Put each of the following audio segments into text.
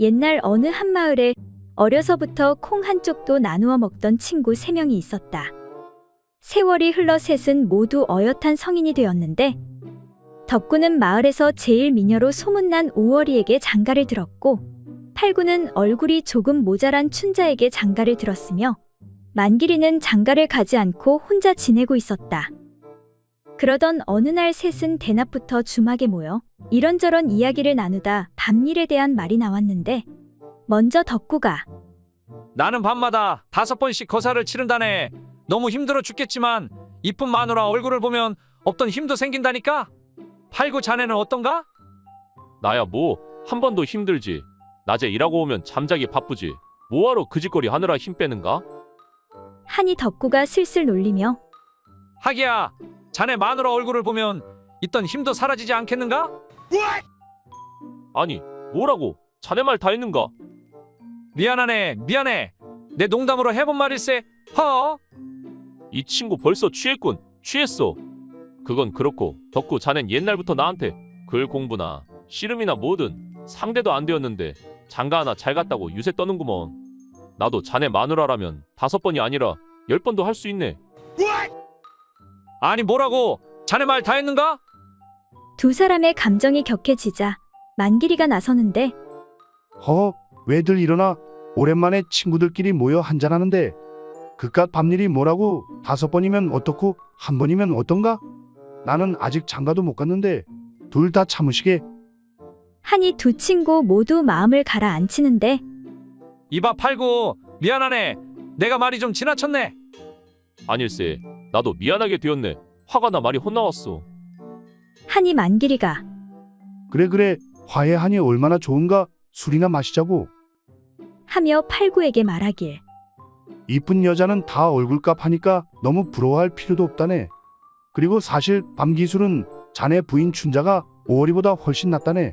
옛날 어느 한 마을에 어려서부터 콩 한쪽도 나누어 먹던 친구 3명이 있었다. 세월이 흘러 셋은 모두 어엿한 성인이 되었는데 덕구는 마을에서 제일 미녀로 소문난 5월이에게 장가를 들었고 팔구는 얼굴이 조금 모자란 춘자에게 장가를 들었으며 만길이는 장가를 가지 않고 혼자 지내고 있었다. 그러던 어느 날 셋은 대낮부터 주막에 모여 이런저런 이야기를 나누다 밤일에 대한 말이 나왔는데 먼저 덕구가 나는 밤마다 5번씩 거사를 치른다네. 너무 힘들어 죽겠지만 이쁜 마누라 얼굴을 보면 없던 힘도 생긴다니까. 팔구 자네는 어떤가? 나야 뭐 한 번도 힘들지. 낮에 일하고 오면 잠자기 바쁘지. 뭐하러 그 짓거리 하느라 힘 빼는가? 하니 덕구가 슬슬 놀리며 하기야, 자네 마누라 얼굴을 보면 있던 힘도 사라지지 않겠는가? 아니 뭐라고? 자네 말 다 했는가? 미안하네, 미안해. 내 농담으로 해본 말일세. 이 친구 벌써 취했군. 취했어. 그건 그렇고 덕구 자넨 옛날부터 나한테 글 공부나 씨름이나 뭐든 상대도 안 되었는데 장가 하나 잘 갔다고 유세 떠는구먼. 나도 자네 마누라라면 5번이 아니라 10번도 할 수 있네. 아니 뭐라고? 자네 말 다 했는가? 두 사람의 감정이 격해지자 만길이가 나서는데 왜들 일어나? 오랜만에 친구들끼리 모여 한잔하는데 그깟 밤일이 뭐라고? 5번이면 어떻고 1번이면 어떤가? 나는 아직 장가도 못 갔는데 둘 다 참으시게. 하니 두 친구 모두 마음을 가라앉히는데 이봐 팔구, 미안하네. 내가 말이 좀 지나쳤네. 아닐세. 나도 미안하게 되었네. 화가 나 말이 혼나왔어. 하니 만길이가 그래 화해하니 얼마나 좋은가? 술이나 마시자고. 하며 팔구에게 말하길 이쁜 여자는 다 얼굴값 하니까 너무 부러워할 필요도 없다네. 그리고 사실 밤기술은 자네 부인 춘자가 5월이보다 훨씬 낫다네.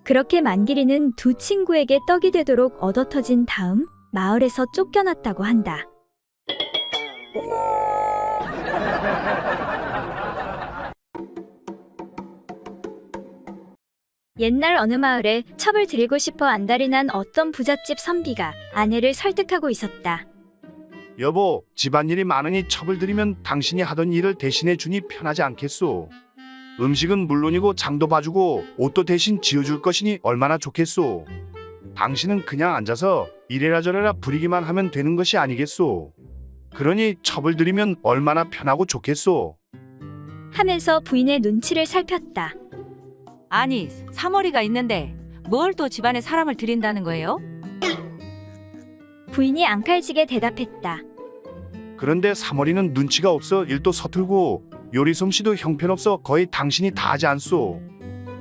그렇게 만길이는 두 친구에게 떡이 되도록 얻어터진 다음 마을에서 쫓겨났다고 한다. 옛날 어느 마을에 첩을 들이고 싶어 안달이 난 어떤 부잣집 선비가 아내를 설득하고 있었다. 여보, 집안일이 많으니 첩을 들이면 당신이 하던 일을 대신해 주니 편하지 않겠소? 음식은 물론이고 장도 봐주고 옷도 대신 지어줄 것이니 얼마나 좋겠소? 당신은 그냥 앉아서 이래라 저래라 부리기만 하면 되는 것이 아니겠소? 그러니 첩을 들이면 얼마나 편하고 좋겠소? 하면서 부인의 눈치를 살폈다. 아니, 사머리가 있는데 뭘 또 집안에 사람을 들인다는 거예요? 부인이 앙칼지게 대답했다. 그런데 사머리는 눈치가 없어 일도 서툴고 요리 솜씨도 형편없어 거의 당신이 다 하지 않소?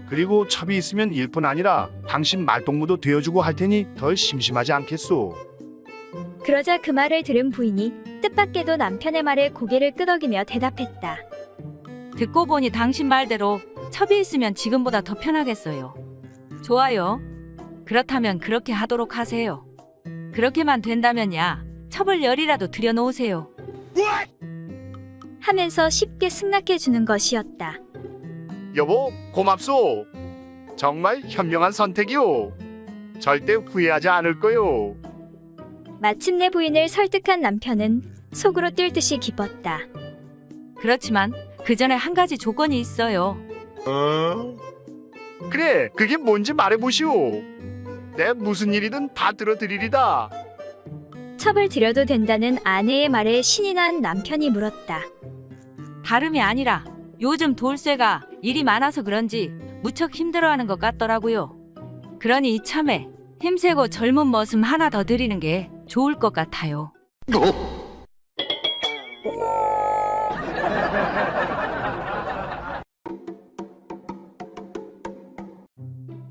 그리고 첩이 있으면 일뿐 아니라 당신 말동무도 되어주고 할 테니 덜 심심하지 않겠소? 그러자 그 말을 들은 부인이 뜻밖에도 남편의 말에 고개를 끄덕이며 대답했다. 듣고 보니 당신 말대로 첩이 있으면 지금보다 더 편하겠어요. 좋아요. 그렇다면 그렇게 하도록 하세요. 그렇게만 된다면야 첩을 10이라도 들여놓으세요. 하면서 쉽게 승낙해주는 것이었다. 여보, 고맙소. 정말 현명한 선택이오. 절대 후회하지 않을 거요. 마침내 부인을 설득한 남편은 속으로 뛸 듯이 기뻤다. 그렇지만 그 전에 한 가지 조건이 있어요. 그래, 그게 뭔지 말해보시오. 내 무슨 일이든 다 들어드리리다. 첩을 들여도 된다는 아내의 말에 신이 난 남편이 물었다. 다름이 아니라 요즘 돌쇠가 일이 많아서 그런지 무척 힘들어하는 것 같더라고요. 그러니 이참에 힘세고 젊은 머슴 하나 더 드리는 게 좋을 것 같아요.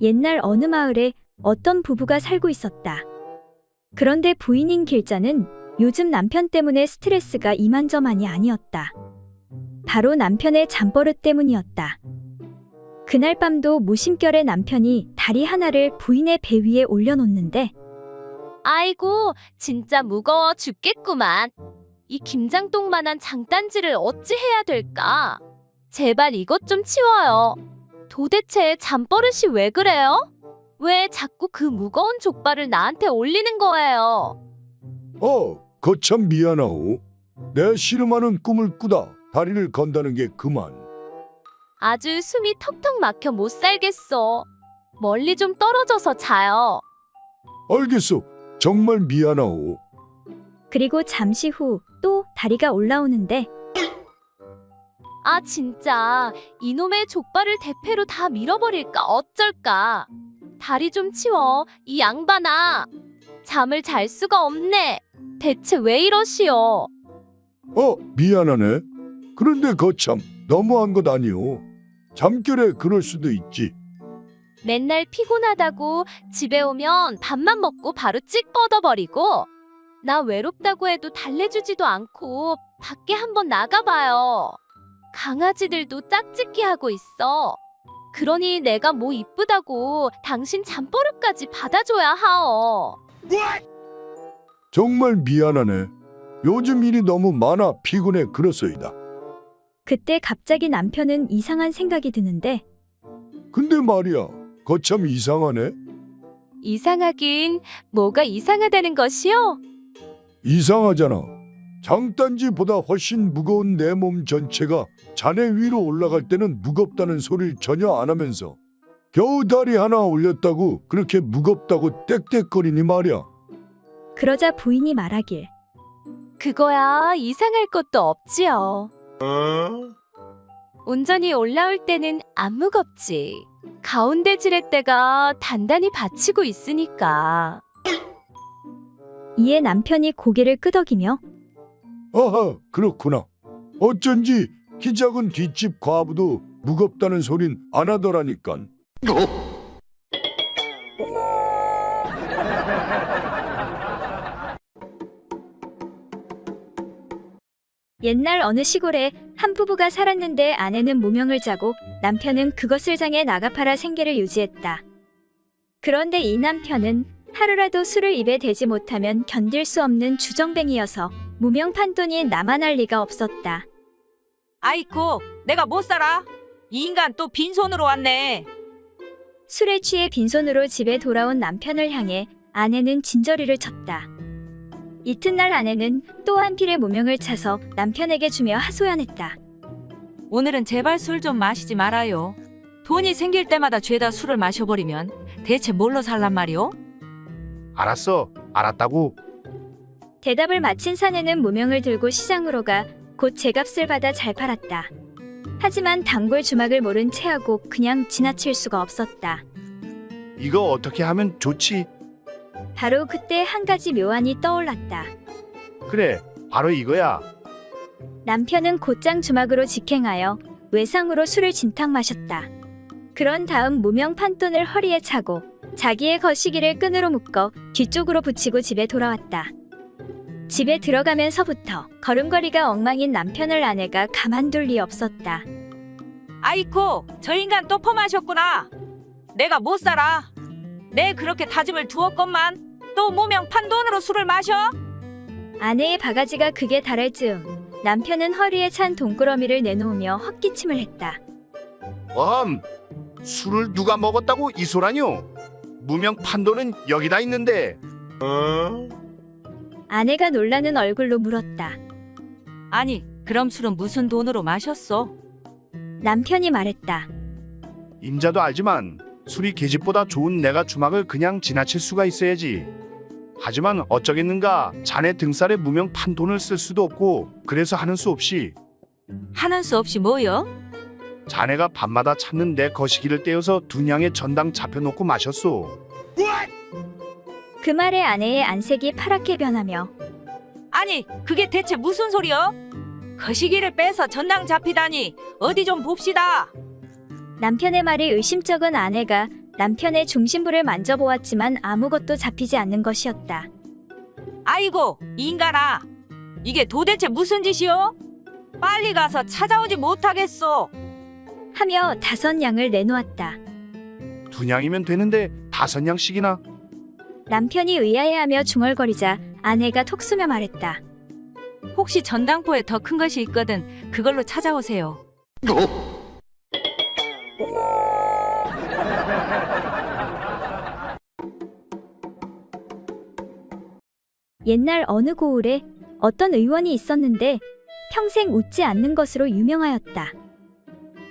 옛날 어느 마을에 어떤 부부가 살고 있었다. 그런데 부인인 길자는 요즘 남편 때문에 스트레스가 이만저만이 아니었다. 바로 남편의 잠버릇 때문이었다. 그날 밤도 무심결에 남편이 다리 하나를 부인의 배 위에 올려놓는데 아이고, 진짜 무거워 죽겠구만. 이 김장똥만한 장단지를 어찌 해야 될까? 제발 이것 좀 치워요. 도대체 잠버릇이 왜 그래요? 왜 자꾸 그 무거운 족발을 나한테 올리는 거예요? 거참 미안하오. 내 씨름하는 꿈을 꾸다 다리를 건다는 게 그만. 아주 숨이 턱턱 막혀 못 살겠어. 멀리 좀 떨어져서 자요. 알겠소. 정말 미안하오. 그리고 잠시 후 또 다리가 올라오는데 아 진짜 이놈의 족발을 대패로 다 밀어버릴까 어쩔까. 다리 좀 치워 이 양반아. 잠을 잘 수가 없네. 대체 왜 이러시오? 미안하네. 그런데 거참 너무한 것 아니오. 잠결에 그럴 수도 있지. 맨날 피곤하다고 집에 오면 밥만 먹고 바로 찍 뻗어버리고 나 외롭다고 해도 달래주지도 않고 밖에 한번 나가봐요. 강아지들도 짝짓기 하고 있어. 그러니 내가 뭐 이쁘다고 당신 잠버릇까지 받아줘야 하오. 정말 미안하네. 요즘 일이 너무 많아 피곤해 그렇소이다. 그때 갑자기 남편은 이상한 생각이 드는데 근데 말이야, 거참 이상하네. 이상하긴 뭐가 이상하다는 것이요? 이상하잖아. 장단지보다 훨씬 무거운 내 몸 전체가 자네 위로 올라갈 때는 무겁다는 소리를 전혀 안 하면서 겨우 다리 하나 올렸다고 그렇게 무겁다고 떽떽거리니 말이야. 그러자 부인이 말하길 그거야 이상할 것도 없지요. 온전히 올라올 때는 안 무겁지. 가운데 지렛대가 단단히 받치고 있으니까. 이에 남편이 고개를 끄덕이며 아하, 그렇구나. 어쩐지 키 작은 뒷집 과부도 무겁다는 소린 안 하더라니깐. 옛날 어느 시골에 한 부부가 살았는데 아내는 무명을 자고 남편은 그것을 장해 나가 팔아 생계를 유지했다. 그런데 이 남편은 하루라도 술을 입에 대지 못하면 견딜 수 없는 주정뱅이여서 무명 판돈이 나만 할 리가 없었다. 아이고, 내가 못 살아. 이 인간 또 빈손으로 왔네. 술에 취해 빈손으로 집에 돌아온 남편을 향해 아내는 진저리를 쳤다. 이튿날 아내는 또 한 필의 무명을 차서 남편에게 주며 하소연했다. 오늘은 제발 술 좀 마시지 말아요. 돈이 생길 때마다 죄다 술을 마셔버리면 대체 뭘로 살란 말이오? 알았어. 알았다고. 대답을 마친 사내는 무명을 들고 시장으로 가 곧 제값을 받아 잘 팔았다. 하지만 단골 주막을 모른 채하고 그냥 지나칠 수가 없었다. 이거 어떻게 하면 좋지? 바로 그때 한 가지 묘안이 떠올랐다. 그래, 바로 이거야. 남편은 곧장 주막으로 직행하여 외상으로 술을 진탕 마셨다. 그런 다음 무명 판돈을 허리에 차고 자기의 거시기를 끈으로 묶어 뒤쪽으로 붙이고 집에 돌아왔다. 집에 들어가면서부터 걸음걸이가 엉망인 남편을 아내가 가만둘 리 없었다. 아이고, 저 인간 또 퍼마셨구나. 내가 못 살아. 내 그렇게 다짐을 두었건만 또 무명 판돈으로 술을 마셔? 아내의 바가지가 극에 달할 즈음 남편은 허리에 찬 돈꾸러미를 내놓으며 헛기침을 했다. 술을 누가 먹었다고 이 소라뇨? 무명 판도는 여기다 있는데. 아내가 놀라는 얼굴로 물었다. 아니, 그럼 술은 무슨 돈으로 마셨어? 남편이 말했다. 임자도 알지만 술이 계집보다 좋은 내가 주막을 그냥 지나칠 수가 있어야지. 하지만 어쩌겠는가, 자네 등살에 무명 판돈을 쓸 수도 없고 그래서 하는 수 없이 하는 수 없이 뭐요? 자네가 밤마다 찾는 내 거시기를 떼어서 두 냥의 전당 잡혀놓고 마셨소. 그 말에 아내의 안색이 파랗게 변하며 아니, 그게 대체 무슨 소리여? 거시기를 빼서 전당 잡히다니 어디 좀 봅시다. 남편의 말이 의심쩍은 아내가 남편의 중심부를 만져보았지만 아무것도 잡히지 않는 것이었다. 아이고, 이 인간아. 이게 도대체 무슨 짓이요? 빨리 가서 찾아오지 못하겠소. 하며 5냥을 내놓았다. 두 냥이면 되는데 5냥씩이나. 남편이 의아해하며 중얼거리자 아내가 톡 쏘며 말했다. 혹시 전당포에 더 큰 것이 있거든 그걸로 찾아오세요. 옛날 어느 고을에 어떤 의원이 있었는데 평생 웃지 않는 것으로 유명하였다.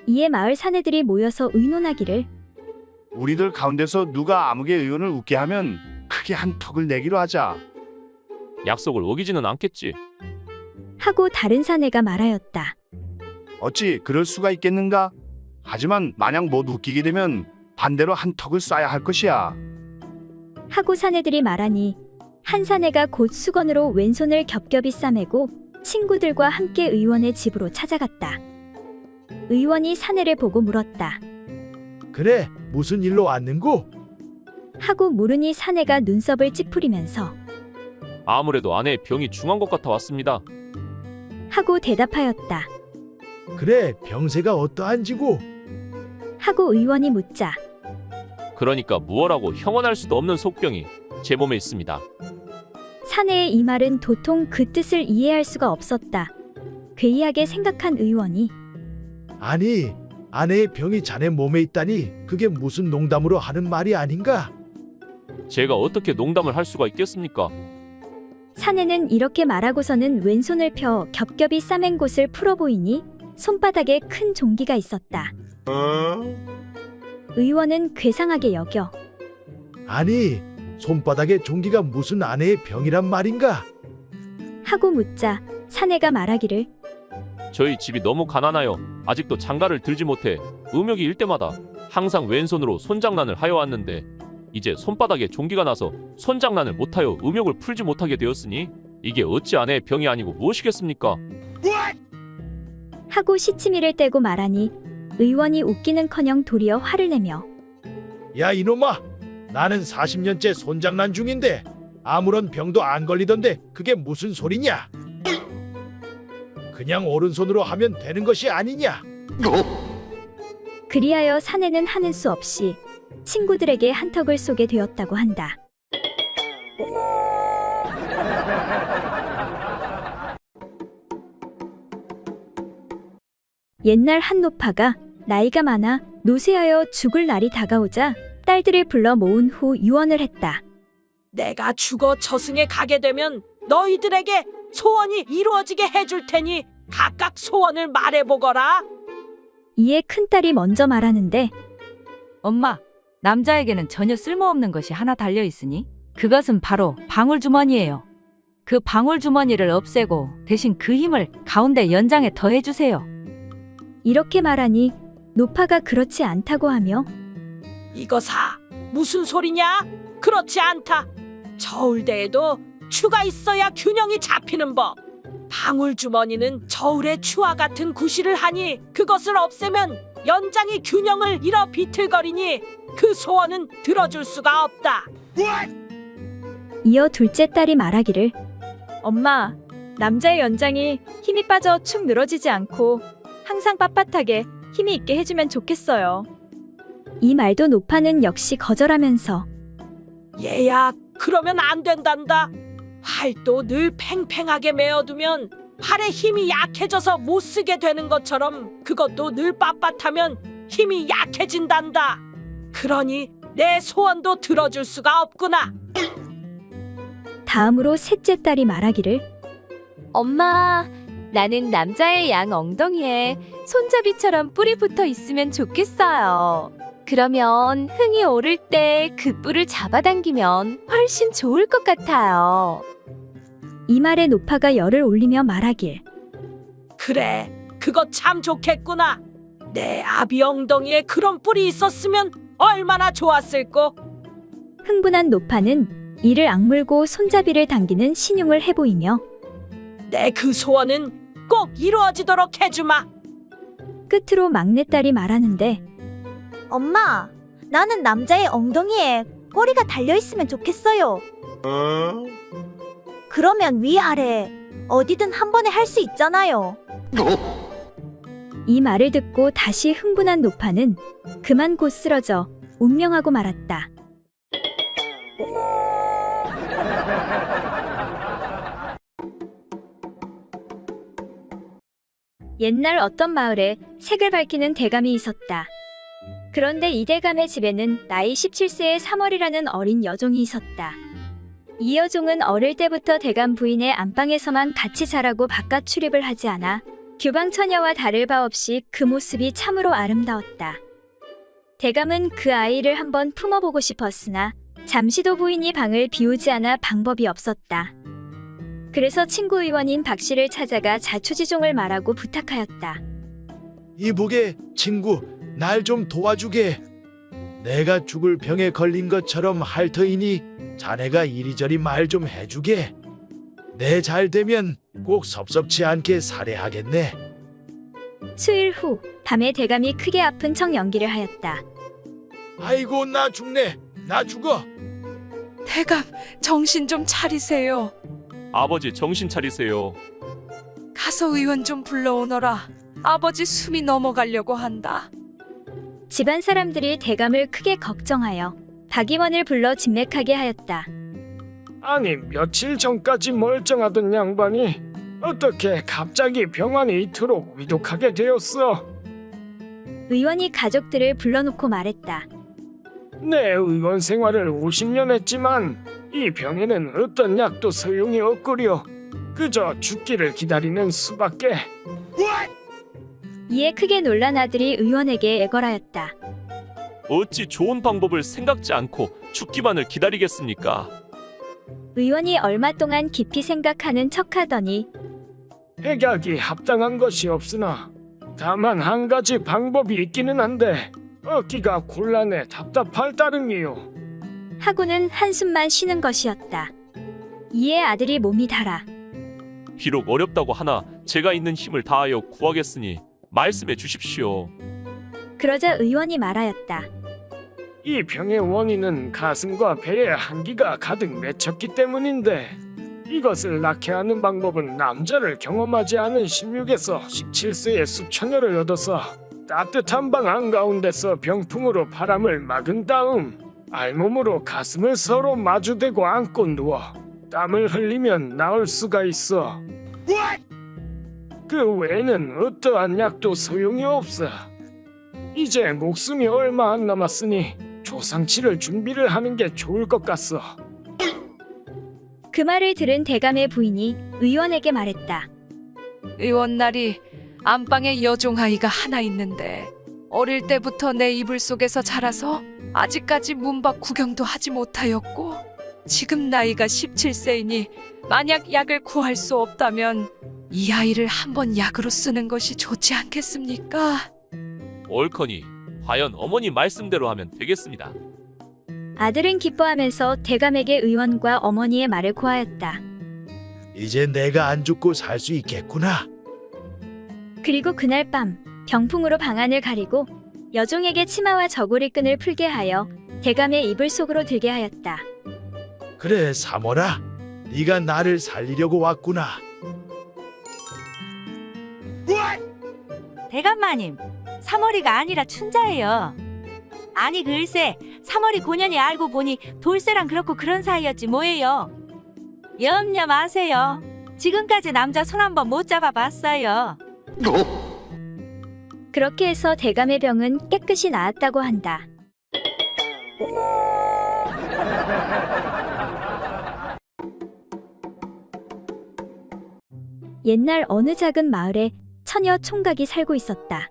이에 마을 사내들이 모여서 의논하기를 우리들 가운데서 누가 아무개 의원을 웃게 하면 크게 한 턱을 내기로 하자. 약속을 어기지는 않겠지. 하고 다른 사내가 말하였다. 어찌 그럴 수가 있겠는가? 하지만 만약 못 웃기게 되면 반대로 한 턱을 쏴야 할 것이야. 하고 사내들이 말하니 한 사내가 곧 수건으로 왼손을 겹겹이 싸매고 친구들과 함께 의원의 집으로 찾아갔다. 의원이 사내를 보고 물었다. 그래, 무슨 일로 왔는고? 하고 물으니 사내가 눈썹을 찌푸리면서 아무래도 아내의 병이 중한 것 같아 왔습니다. 하고 대답하였다. 그래, 병세가 어떠한지고? 하고 의원이 묻자 그러니까 무엇하고 형언할 수도 없는 속병이 제 몸에 있습니다. 사내의 이 말은 도통 그 뜻을 이해할 수가 없었다. 괴이하게 생각한 의원이 아니, 아내의 병이 자네 몸에 있다니 그게 무슨 농담으로 하는 말이 아닌가? 제가 어떻게 농담을 할 수가 있겠습니까? 사내는 이렇게 말하고서는 왼손을 펴 겹겹이 싸맨 곳을 풀어 보이니 손바닥에 큰 종기가 있었다. 의원은 괴상하게 여겨 아니, 손바닥에 종기가 무슨 아내의 병이란 말인가? 하고 묻자 사내가 말하기를 저희 집이 너무 가난하여 아직도 장가를 들지 못해 음욕이 일 때마다 항상 왼손으로 손장난을 하여 왔는데 이제 손바닥에 종기가 나서 손장난을 못하여 음욕을 풀지 못하게 되었으니 이게 어찌 아내의 병이 아니고 무엇이겠습니까? 하고 시치미를 떼고 말하니 의원이 웃기는커녕 도리어 화를 내며 야, 이놈아! 나는 40년째 손장난 중인데 아무런 병도 안 걸리던데 그게 무슨 소리냐? 그냥 오른손으로 하면 되는 것이 아니냐? 그리하여 사내는 하는 수 없이 친구들에게 한턱을 쏘게 되었다고 한다. 옛날 한 노파가 나이가 많아 노쇠하여 죽을 날이 다가오자 딸들을 불러 모은 후 유언을 했다. 내가 죽어 저승에 가게 되면 너희들에게 소원이 이루어지게 해줄 테니 각각 소원을 말해보거라. 이에 큰딸이 먼저 말하는데 엄마, 남자에게는 전혀 쓸모없는 것이 하나 달려 있으니 그것은 바로 방울주머니예요. 그 방울주머니를 없애고 대신 그 힘을 가운데 연장에 더해주세요. 이렇게 말하니 노파가 그렇지 않다고 하며 이거사 무슨 소리냐? 그렇지 않다. 저울대에도 추가 있어야 균형이 잡히는 법. 방울주머니는 저울의 추와 같은 구실을 하니 그것을 없애면 연장이 균형을 잃어 비틀거리니 그 소원은 들어줄 수가 없다. 이어 둘째 딸이 말하기를 엄마, 남자의 연장이 힘이 빠져 축 늘어지지 않고 항상 빳빳하게 힘이 있게 해주면 좋겠어요. 이 말도 노파는 역시 거절하면서 얘야, 그러면 안 된단다. 활도 늘 팽팽하게 메어두면 팔의 힘이 약해져서 못 쓰게 되는 것처럼 그것도 늘 빳빳하면 힘이 약해진단다. 그러니 내 소원도 들어줄 수가 없구나. 다음으로 셋째 딸이 말하기를 엄마, 나는 남자의 양 엉덩이에 손잡이처럼 뿔이 붙어 있으면 좋겠어요. 그러면 흥이 오를 때 그 뿔을 잡아당기면 훨씬 좋을 것 같아요. 이 말에 노파가 열을 올리며 말하길 그래, 그거 참 좋겠구나. 내 아비 엉덩이에 그런 뿔이 있었으면 얼마나 좋았을꼬. 흥분한 노파는 이를 악물고 손잡이를 당기는 신용을 해보이며 내 그 소원은 꼭 이루어지도록 해주마. 끝으로 막내딸이 말하는데 엄마, 나는 남자의 엉덩이에 꼬리가 달려있으면 좋겠어요. 그러면 위아래 어디든 한 번에 할 수 있잖아요. 이 말을 듣고 다시 흥분한 노파는 그만 곧 쓰러져 운명하고 말았다. 옛날 어떤 마을에 색을 밝히는 대감이 있었다. 그런데 이대감의 집에는 나이 17세의 3월이라는 어린 여종이 있었다. 이 여종은 어릴 때부터 대감 부인의 안방에서만 같이 자라고 바깥 출입을 하지 않아 규방 처녀와 다를 바 없이 그 모습이 참으로 아름다웠다. 대감은 그 아이를 한번 품어보고 싶었으나 잠시도 부인이 방을 비우지 않아 방법이 없었다. 그래서 친구 의원인 박 씨를 찾아가 자초지종을 말하고 부탁하였다. 이보게 친구, 날 좀 도와주게. 내가 죽을 병에 걸린 것처럼 할 터이니 자네가 이리저리 말 좀 해주게. 내 잘 되면 꼭 섭섭치 않게 살해하겠네. 수일 후 밤에 대감이 크게 아픈 척 연기를 하였다. 아이고 나 죽네. 나 죽어. 대감, 정신 좀 차리세요. 아버지 정신 차리세요. 가서 의원 좀 불러오너라. 아버지 숨이 넘어가려고 한다. 집안 사람들이 대감을 크게 걱정하여 박 의원을 불러 진맥하게 하였다. 아니 며칠 전까지 멀쩡하던 양반이 어떻게 갑자기 병환이 이토록 위독하게 되었어? 의원이 가족들을 불러놓고 말했다. 내 의원 생활을 50년 했지만 이 병에는 어떤 약도 소용이 없구려. 그저 죽기를 기다리는 수밖에. 이에 크게 놀란 아들이 의원에게 애걸하였다. 어찌 좋은 방법을 생각지 않고 죽기만을 기다리겠습니까? 의원이 얼마 동안 깊이 생각하는 척하더니 백약이 합당한 것이 없으나 다만 한 가지 방법이 있기는 한데 얻기가 곤란해 답답할 따름이요. 하고는 한숨만 쉬는 것이었다. 이에 아들이 몸이 달아 비록 어렵다고 하나 제가 있는 힘을 다하여 구하겠으니 말씀해 주십시오. 그러자 의원이 말하였다. 이 병의 원인은 가슴과 배에 한기가 가득 맺혔기 때문인데 이것을 낫게 하는 방법은 남자를 경험하지 않은 16에서 17세의 수처녀를 얻어서 따뜻한 방 한가운데서 병풍으로 바람을 막은 다음 알몸으로 가슴을 서로 마주대고 안고 누워 땀을 흘리면 나을 수가 있어. 그 외에는 어떠한 약도 소용이 없어. 이제 목숨이 얼마 안 남았으니 조상치를 준비를 하는 게 좋을 것 같소. 그 말을 들은 대감의 부인이 의원에게 말했다. 의원 날이 안방에 여종아이가 하나 있는데 어릴 때부터 내 이불 속에서 자라서 아직까지 문 밖 구경도 하지 못하였고 지금 나이가 17세이니 만약 약을 구할 수 없다면 이 아이를 한번 약으로 쓰는 것이 좋지 않겠습니까? 옳거니 과연 어머니 말씀대로 하면 되겠습니다. 아들은 기뻐하면서 대감에게 의원과 어머니의 말을 고하였다. 이제 내가 안 죽고 살 수 있겠구나. 그리고 그날 밤 병풍으로 방안을 가리고 여종에게 치마와 저고리끈을 풀게 하여 대감의 이불 속으로 들게 하였다. 그래 삼월아, 네가 나를 살리려고 왔구나. 대감마님, 3월이가 아니라 춘자예요. 아니 글쎄, 3월이 고년이 알고 보니 돌쇠랑 그렇고 그런 사이였지 뭐예요. 염려 마세요. 지금까지 남자 손 한 번 못 잡아봤어요. 그렇게 해서 대감의 병은 깨끗이 나았다고 한다. 옛날 어느 작은 마을에 처녀 총각이 살고 있었다.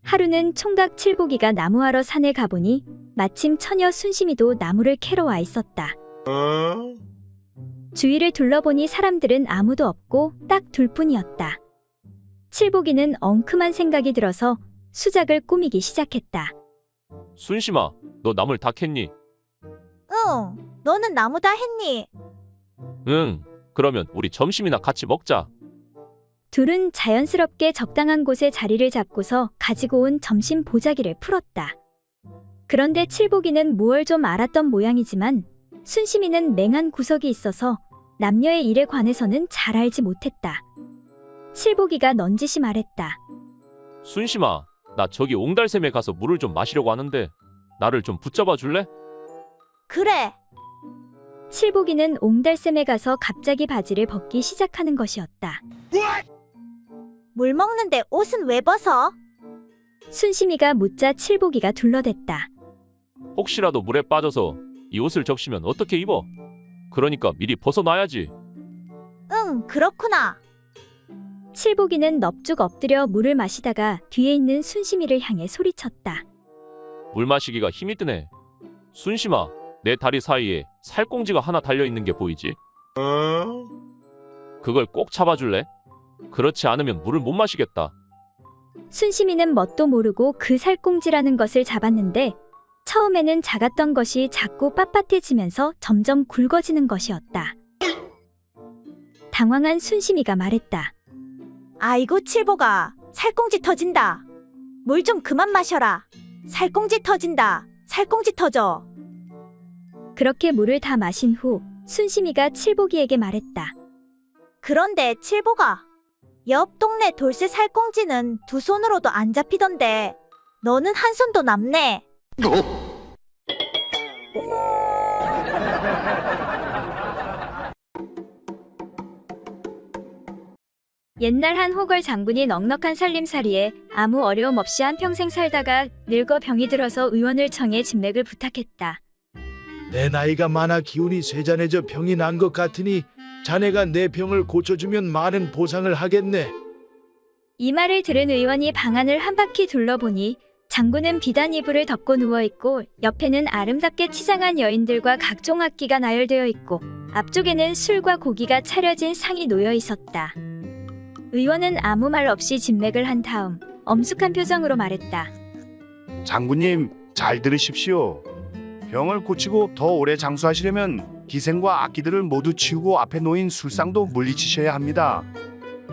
하루는 총각 칠복이가 나무하러 산에 가보니 마침 처녀 순심이도 나무를 캐러 와 있었다. 주위를 둘러보니 사람들은 아무도 없고 딱 둘뿐이었다. 칠복이는 엉큼한 생각이 들어서 수작을 꾸미기 시작했다. 순심아, 너 나물 다 캤니? 응, 너는 나무 다 했니? 응, 그러면 우리 점심이나 같이 먹자. 둘은 자연스럽게 적당한 곳에 자리를 잡고서 가지고 온 점심 보자기를 풀었다. 그런데 칠복이는 무얼 좀 알았던 모양이지만 순심이는 맹한 구석이 있어서 남녀의 일에 관해서는 잘 알지 못했다. 칠복이가 넌지시 말했다. 순심아, 나 저기 옹달샘에 가서 물을 좀 마시려고 하는데 나를 좀 붙잡아 줄래? 그래. 칠복이는 옹달샘에 가서 갑자기 바지를 벗기 시작하는 것이었다. 물 먹는데 옷은 왜 벗어? 순심이가 묻자 칠복이가 둘러댔다. 혹시라도 물에 빠져서 이 옷을 적시면 어떻게 입어? 그러니까 미리 벗어놔야지. 응, 그렇구나. 칠복이는 넙죽 엎드려 물을 마시다가 뒤에 있는 순심이를 향해 소리쳤다. 물 마시기가 힘이 드네. 순심아, 내 다리 사이에 살꽁지가 하나 달려있는 게 보이지? 그걸 꼭 잡아줄래? 그렇지 않으면 물을 못 마시겠다. 순심이는 뭣도 모르고 그 살꽁지라는 것을 잡았는데 처음에는 작았던 것이 자꾸 빳빳해지면서 점점 굵어지는 것이었다. 당황한 순심이가 말했다. 아이고 칠보가, 살꽁지 터진다. 물 좀 그만 마셔라. 살꽁지 터진다. 살꽁지 터져. 그렇게 물을 다 마신 후 순심이가 칠복이에게 말했다. 그런데 칠보가, 옆 동네 돌쇠 살꽁지는 두 손으로도 안 잡히던데 너는 한 손도 남네. 옛날 한 호걸 장군이 넉넉한 살림살이에 아무 어려움 없이 한평생 살다가 늙어 병이 들어서 의원을 청해 진맥을 부탁했다. 내 나이가 많아 기운이 쇠잔해져 병이 난 것 같으니 자네가 내 병을 고쳐주면 많은 보상을 하겠네. 이 말을 들은 의원이 방안을 한 바퀴 둘러보니 장군은 비단 이불을 덮고 누워있고 옆에는 아름답게 치장한 여인들과 각종 악기가 나열되어 있고 앞쪽에는 술과 고기가 차려진 상이 놓여 있었다. 의원은 아무 말 없이 진맥을 한 다음 엄숙한 표정으로 말했다. 장군님, 잘 들으십시오. 병을 고치고 더 오래 장수하시려면 기생과 악기들을 모두 치우고 앞에 놓인 술상도 물리치셔야 합니다.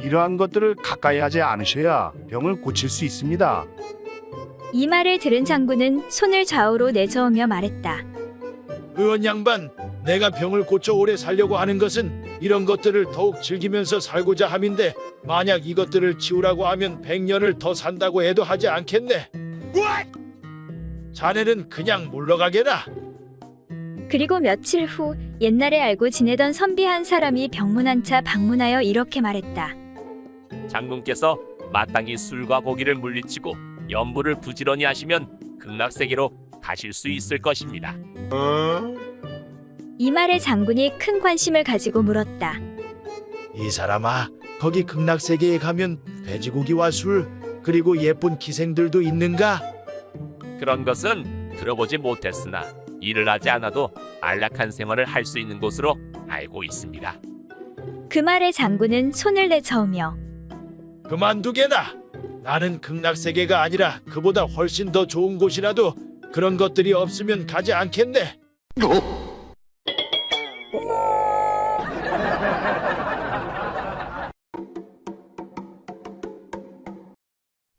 이러한 것들을 가까이 하지 않으셔야 병을 고칠 수 있습니다. 이 말을 들은 장군은 손을 좌우로 내저으며 말했다. 의원 양반, 내가 병을 고쳐 오래 살려고 하는 것은 이런 것들을 더욱 즐기면서 살고자 함인데 만약 이것들을 치우라고 하면 100년을 더 산다고 해도 하지 않겠네. 자네는 그냥 물러가게라. 그리고 며칠 후 옛날에 알고 지내던 선비 한 사람이 병문안차 방문하여 이렇게 말했다. 장군께서 마땅히 술과 고기를 물리치고 연부를 부지런히 하시면 극락세계로 가실 수 있을 것입니다. 이 말에 장군이 큰 관심을 가지고 물었다. 이 사람아, 거기 극락세계에 가면 돼지고기와 술 그리고 예쁜 기생들도 있는가? 그런 것은 들어보지 못했으나 일을 하지 않아도 안락한 생활을 할 수 있는 곳으로 알고 있습니다. 그 말에 장군은 손을 내저으며 그만두게나. 나는 극락세계가 아니라 그보다 훨씬 더 좋은 곳이라도 그런 것들이 없으면 가지 않겠네.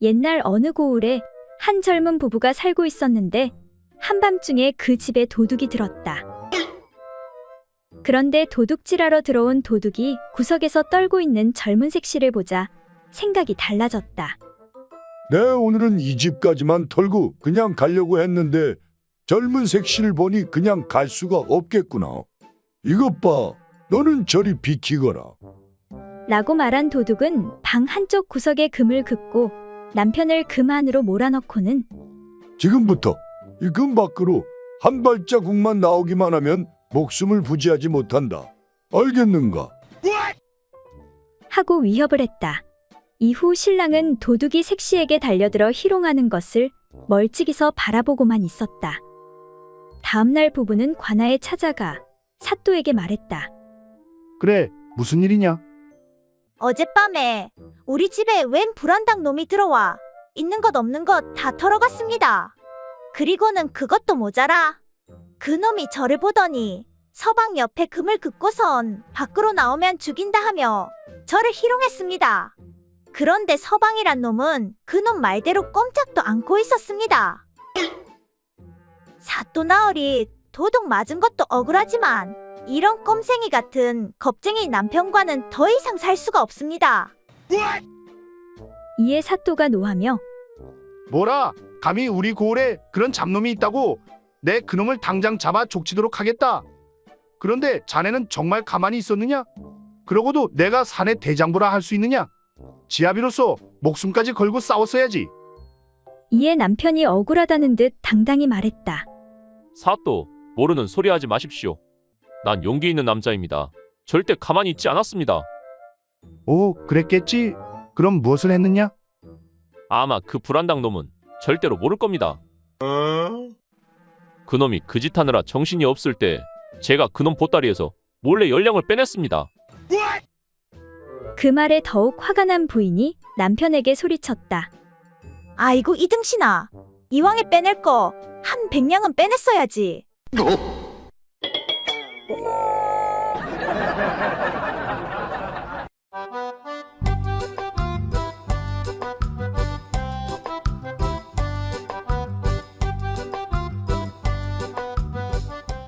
옛날 어느 고을에 한 젊은 부부가 살고 있었는데 한밤중에 그 집에 도둑이 들었다. 그런데 도둑질하러 들어온 도둑이 구석에서 떨고 있는 젊은 색시를 보자 생각이 달라졌다. 내 오늘은 이 집까지만 털고 그냥 가려고 했는데 젊은 색시를 보니 그냥 갈 수가 없겠구나. 이것 봐, 너는 저리 비키거라. 라고 말한 도둑은 방 한쪽 구석에 금을 긋고 남편을 금 안으로 몰아넣고는 지금부터 이 금 밖으로 한 발자국만 나오기만 하면 목숨을 부지하지 못한다. 알겠는가? 하고 위협을 했다. 이후 신랑은 도둑이 색시에게 달려들어 희롱하는 것을 멀찍이서 바라보고만 있었다. 다음날 부부는 관아에 찾아가 사또에게 말했다. 그래, 무슨 일이냐? 어젯밤에 우리 집에 웬 불안당 놈이 들어와 있는 것 없는 것 다 털어갔습니다. 그리고는 그것도 모자라. 그 놈이 저를 보더니 서방 옆에 금을 긋고선 밖으로 나오면 죽인다 하며 저를 희롱했습니다. 그런데 서방이란 놈은 그놈 말대로 꼼짝도 않고 있었습니다. 사또 나으리 도둑 맞은 것도 억울하지만 이런 꼼생이 같은 겁쟁이 남편과는 더 이상 살 수가 없습니다. 이에 사또가 노하며 뭐라? 감히 우리 고을에 그런 잡놈이 있다고? 내 그놈을 당장 잡아 족치도록 하겠다. 그런데 자네는 정말 가만히 있었느냐? 그러고도 내가 사내 대장부라 할 수 있느냐? 지아비로서 목숨까지 걸고 싸웠어야지. 이에 남편이 억울하다는 듯 당당히 말했다. 사또, 모르는 소리 하지 마십시오. 난 용기 있는 남자입니다. 절대 가만히 있지 않았습니다. 오, 그랬겠지? 그럼 무엇을 했느냐? 아마 그 불안당 놈은 절대로 모를 겁니다. 그놈이 그 짓 하느라 정신이 없을 때 제가 그놈 보따리에서 몰래 열량을 빼냈습니다. 그 말에 더욱 화가 난 부인이 남편에게 소리쳤다. 아이고 이등신아, 이왕에 빼낼 거 한 100냥은 빼냈어야지.